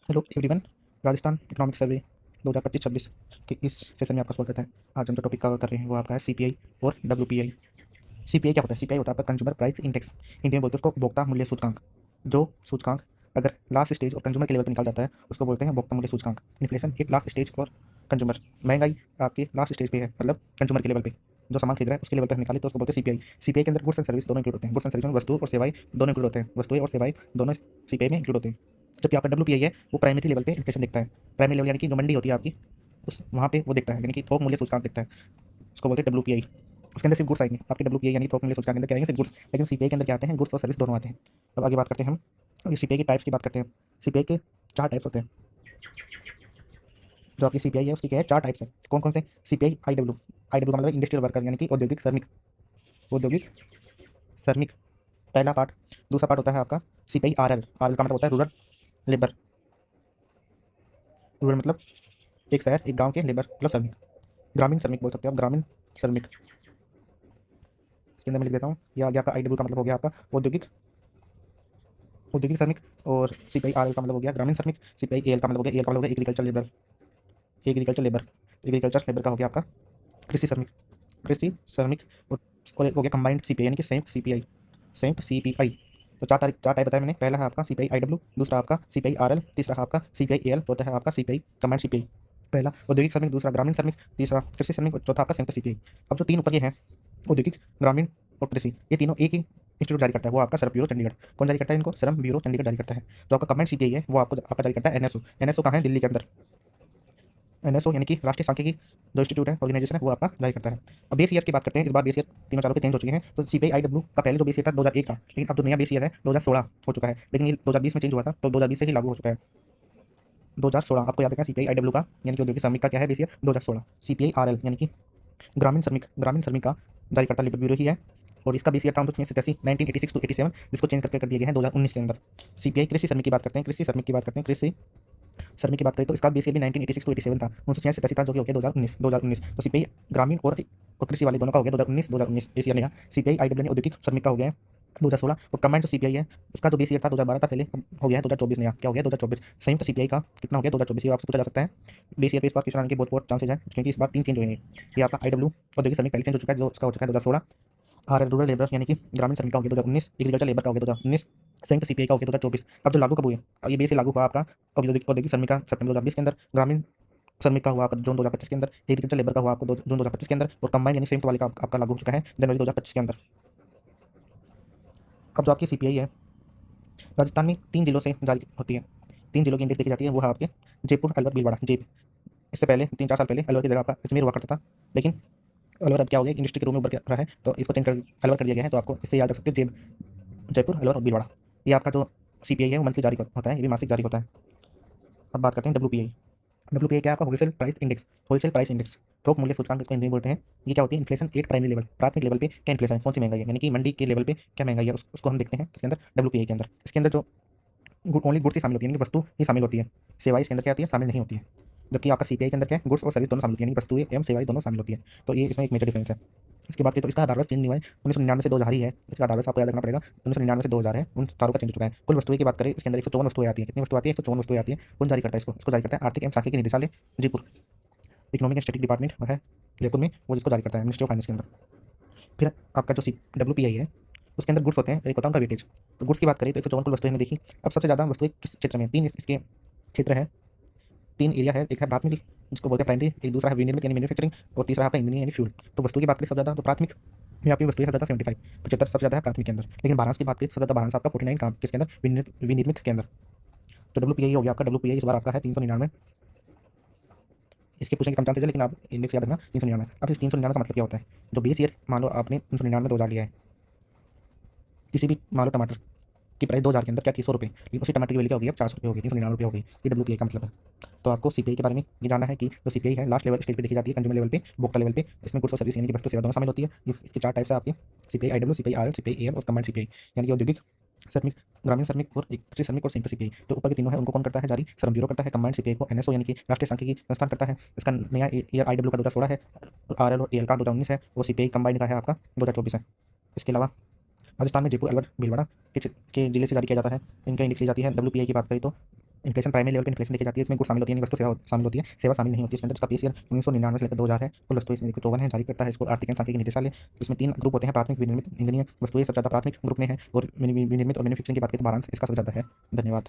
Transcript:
Hello everyone. Rajasthan economic survey 2025-26 के इस session में आपका स्वागत है। आज हम जो टॉपिक कवर कर रहे हैं वो आपका है सीपीआई और डब्ल्यूपीआई। सीपीआई क्या होता है? सीपीआई होता है आपका कंज्यूमर प्राइस इंडेक्स। हिंदी में बोलते हैं उसको उपभोक्ता मूल्य सूचकांक। जो सूचकांक अगर लास्ट स्टेज और कंज्यूमर के लेवल पर निकाल जाता है उसको बोलते हैं उपभोक्ता मूल्य सूचकांक। इन्फ्लेशन एक लास्ट स्टेज और कंज्यूमर, महंगाई आपके लास्ट स्टेज पे है, मतलब कंज्यूमर के लेवल पे जो सामान खरीद रहा है उसके लेवल पर निकाली तो उसको बोलते हैं सीपीआई। सीपीआई के अंदर गुड्स एंड सर्विस दोनों इंक्लूड होते हैं। गुड्स एंड सर्विस में वस्तु और सेवाएं दोनों इंक्लूड होते हैं। वस्तुएं और सेवाएं दोनों सीपीआई में इंक्लूड होते हैं। जबकि आपका डब्ल्यूपीआई है वो प्राइमरी लेवल पे इन्फ्लेशन दिखता है। प्राइमरी लेवल यानी कि जो मंडी होती है आपकी, उस वहाँ पे वो दिखता है, यानी कि थोक मूल्य सूचकांक दिखता है, उसको बोलते हैं डब्ल्यूपीआई। उसके अंदर सिर्फ गुड्स आएंगे आपके डब्ल्यूपीआई यानी कि थोक मूल्य सूचकांक के अंदर क्या आएंगे? सिर्फ गुड्स। लेकिन सीपीआई के अंदर क्या आते हैं? गुड्स और सर्विस दोनों आते हैं। अब आगे बात करते हैं हम। अब ये सीपीआई की टाइप्स की बात करते हैं। सीपीआई के 4 टाइप्स होते हैं। जो आपकी सीपीआई है उसकी क्या है? 4 टाइप्स है। कौन कौन से? CPI IW. आईडब्ल्यू का मतलब इंडस्ट्रियल वर्कर यानी कि औद्योगिक श्रमिक। औद्योगिक श्रमिक पहला पार्ट। दूसरा पार्ट होता है आपका सीपीआई आरएल। आरएल का मतलब होता है रूरल लेबर। रूरल मतलब एक शहर एक गांव के लेबर प्लस श्रमिक। ग्रामीण श्रमिक बोल सकते हो आप, ग्रामीण श्रमिक। इसके अंदर मैं लिख देता हूँ। ये आ गया आपका आईडब्ल्यू का मतलब हो गया आपका औद्योगिक औद्योगिक श्रमिक। और सीपीआई आरएल का मतलब हो गया ग्रामीण श्रमिक। सीपीआई एएल का मतलब हो गया, एएल का मतलब हो गया agriculture labour. Agriculture labour, agriculture labour का हो गया आपका कृषि श्रमिक। कृषि श्रमिक। और एक हो गया कंबाइंड सीपीआई यानी कि संयुक्त सीपीआई। संयुक्त सीपीआई। तो 4 टाइप बताया मैंने। पहला है आपका सीपीआई आईडब्ल्यू, दूसरा आपका सीपीआई आरएल, तीसरा है आपका सीपीआई एएल, चौथा है आपका सीपीआई कंबाइंड सीपीआई। पहला औद्योगिक श्रमिक, दूसरा ग्रामीण श्रमिक, तीसरा कृषि श्रमिक और चौथा आपका संयुक्त सीपीआई। अब जो 3 ऊपर ये हैं, औद्योगिक, ग्रामीण और कृषि, ये तीनों एक ही इंस्टीट्यूट जारी करता है, वो आपका श्रम ब्यूरो चंडीगढ़। कौन जारी करता है इनको? श्रम ब्यूरो चंडीगढ़ जारी करता है। जो आपका कंबाइंड सीपीआई है वो आपका जारी करता है एनएसओ। एनएसओ कहाँ है? दिल्ली के अंदर। एनएसओ यानी कि राष्ट्रीय सांख्यिकी जो इंस्टीट्यूट है, ऑर्गेनाइजेशन है, वो आपका जारी करता है। अब बेस ईयर की बात करते हैं। इस बार बेस ईयर तीनों सालों के चेंज हो चुके हैं। तो सीपीआई आईडब्ल्यू का पहले जो बेस ईयर था 2001 था, लेकिन अब जो नया बेस ईयर है 2016 हो चुका है। लेकिन ये 2020 में चेंज हुआ था तो 2020 से ही लागू हो चुका है। 2016 आपको याद रखना। सीपीआई आईडब्ल्यू का यानी कि औद्योगिक श्रमिक का क्या है बेस ईयर? 2016। सीपीआई आरएल यानी कि ग्रामीण श्रमिक, ग्रामीण श्रमिक का जारी करता लेबर ब्यूरो ही है। और इसका बेस ईयर था 1986 टू 87, जिसको चेंज करके कर दिया गया है 2019 के अंदर। सीपीआई कृषि श्रमिक की बात करते हैं। कृषि श्रमिक की बात करते हैं। कृषि श्रमिक की बात करें तो इसका बेस ईयर भी 1986 टू 87 था, 1986 था, जो कि हो गया 2019। तो सीपीआई ग्रामीण और कृषि वाले दोनों का हो गया 2019 बेस ईयर नया। सीपीआई आईडब्ल्यू ने औद्योगिक श्रमिक का हो गया है 2016। और कंबाइंड जो सीपीआई है उसका जो बेस ईयर था 2012 था पहले, अब हो गया है 2024 नया। क्या हो गया? 2024। संयुक्त सीपीआई का कितना हो गया? 2024। ये आपसे पूछा जा सकता है। बेस ईयर पे इस बार क्वेश्चन आने के बहुत बहुत चांसेज है, क्योंकि इस बार 3 चेंज हुए हैं। ये आपका आईडब्ल्यू औद्योगिक श्रमिक पहले चेंज हो चुका है, जो उसका हो चुका है 2016। आर रूरल लेबर यानी कि ग्रामीण श्रमिक का हो गया 2019। एग्रीकल्चर लेबर का हो गया 2019। संयुक्त सीपीआई का हो गया 2024। अब जो लागू कब हुए? अब ये बेस लागू हुआ आपका औद्योगिक श्रमिक का सितंबर 2020 के अंदर। ग्रामीण श्रमिक का हुआ आपका जून 2025 के अंदर। एग्रीकल्चर लेबर का हुआ आपको जून 2025 के अंदर। और कंबाइंड यानी संयुक्त वाले का आपका लागू हो चुका है जनवरी 2025 के अंदर। अब जो आपकी सीपीआई है राजस्थान में 3 जिलों से जारी होती है। 3 जिलों की इंडेक्स देखी जाती है, वो है आपके जयपुर, अलवर, भीलवाड़ा। जेप इससे पहले 3-4 साल पहले अलवर की जगह आपका अजमेर हुआ करता था, लेकिन अलवर अब क्या हो गया? इंडस्ट्री के रूम में उभर रहा है, तो इसको चेंज कर अलवर कर दिया गया है। तो आपको इससे याद रख सकते हो जयपुर, अलवर और भीलवाड़ा। ये आपका जो सीपीआई है वो मंथली जारी होता है, ये भी मासिक जारी होता है। अब बात करते हैं डब्ल्यूपीआई। डब्ल्यूपीआई क्या है? आपका wholesale price index. Wholesale price index, थोक मूल्य सूचकांक इसको हिंदी में बोलते हैं। ये क्या होती है? इन्फ्लेशन एट प्राइमरी लेवल, प्राथमिक लेवल पे क्या इन्फ्लेशन है, कौन सी महंगाई है, यानी कि मंडी के लेवल पे क्या महंगाई है, उसको हम देखते हैं इसके अंदर डब्ल्यूपीआई के अंदर। इसके अंदर जो ओनली गुड्स ही शामिल होती है, यानी कि वस्तु ही शामिल होती है, सेवाएं इसके अंदर क्या होती है? शामिल नहीं होती है। जबकि आपका सीपीआई के अंदर क्या है? गुड्स और सर्विस दोनों शामिल होती है, यानी कि वस्तुएं एवं सेवाएं दोनों शामिल होती है। तो ये इसमें एक मेजर डिफरेंस है। इसके बाद तो इसका आधार वर्ष चेंज नहीं हुआ है, 1999 से 2000 ही है। इसका आधार वर्ष आपको याद रखना पड़ेगा, 1999 से 2000 है। उन चारों का चेंज हो चुका है। कुल वस्तुएं की बात करें इसके अंदर 154 वस्तुएं आती है। कितनी वस्तु आती है? 154 वस्तुएं आती है। कौन जारी करता है इसको जारी करता है आर्थिक एवं सांख्यिकी निदेशालय, Jaipur. Economic and static department वह है जयपुर में, वो जिसको जारी करता है मिनिस्ट्री ऑफ फाइनेंस के अंदर। फिर आपका जो डब्ल्यूपीआई है उसके अंदर गुड्स होते हैं, एक होता है उनका वेटेज। तो गुड्स की बात करें तो 154 कुल वस्तुएं हमने देखी। अब सबसे ज़्यादा वस्तुएं किस क्षेत्र में? 3 इसके क्षेत्र है, 3 एरिया है। एक है प्राथमिक जिसको बोलते हैं प्राइमरी, एक दूसरा है विनिर्मित यानी मैन्युफैक्चरिंग, और तीसरा आपका इंजीनियरिंग यानी फ्यूल। तो वस्तु की बात करें सबसे ज़्यादा तो प्राथमिक में आपकी वस्तुएं सबसे ज़्यादा 75 75 सबसे ज़्यादा है प्राथमिक के अंदर। लेकिन बारांस की बात करें सबसे ज़्यादा बारांस आपका 49 काम किसके अंदर? विनिर्मित के अंदर। तो डब्ल्यूपीआई हो गया आपका। डब्ल्यूपीआई इस बार आपका है 399। इसके पूछने के कम चांसेज है, लेकिन आप इंडेक्स याद रखना 399। अब इस 399 का मतलब क्या होता है? जो बेस ईयर मान लो आपने 399 2000 लिया है, किसी भी मान लो टमाटर की प्राइस 2000 के अंदर क्या थी? 100 रुपये, लेकिन उसी टमाटर की वैल्यू क्या हो गई? अब 400 रुपये हो गई, 399 रुपये हो गई। ये डब्ल्यूपीआई का मतलब है। तो आपको सीपीआई के बारे में ये जानना है कि जो सीपीआई है लास्ट लेवल स्टेज पे देखी जाती है, कंज्यूमर लेवल पे, उपभोक्ता लेवल पे। इसमें गुड्स और सर्विस यानी कि वस्तु सेवा दोनों शामिल होती है। इसके 4 टाइप्स है आपके CPI IW, CPI RL, CPI AL और कंबाइंड सीपीआई, यानी कि औद्योगिक श्रमिक, ग्रामीण श्रमिक और एक कृषि श्रमिक और संयुक्त सीपीआई। तो ऊपर के तीनों है उनको कौन करता है जारी? श्रम ब्यूरो करता है। कंबाइंड सीपीआई को एनएसओ यानी कि राष्ट्रीय सांख्यिकी संस्थान करता है। इसका नया ईयर आईडब्ल्यू का 2016 है, आरएल और एएल का 2019 है, और सीपीआई कंबाइंड का है आपका 2024 है। इसके अलावा राजस्थान में जयपुर, अलवर, भीलवाड़ा के जिले से जारी किया जाता है। इनका इंडेक्स ली जाती है। डब्ल्यूपीआई की बात करें तो इन्फ्लेशन प्राइमरी लेवल पे इन्फ्लेशन देखी जाती है, इसमें गुड शामिल होती है, यानी वस्तु सेवा शामिल होती है, सेवा शामिल नहीं होती है। इसके अंदर इसका पीसीआर 1999 से लेकर 2000 है। कुल वस्तुएं 54 है, जारी करता है इसको आर्थिक एवं सांख्यिकी निदेशालय। इसमें 3 ग्रुप होते हैं, प्राथमिक, विनिर्मित, ईंधनीय वस्तुएं सबसे ज़्यादा प्राथमिक ग्रुप में है, और विनिर्मित और मैन्युफैक्चरिंग की बात करें तो वारांश इसका सबसे ज़्यादा है। धन्यवाद।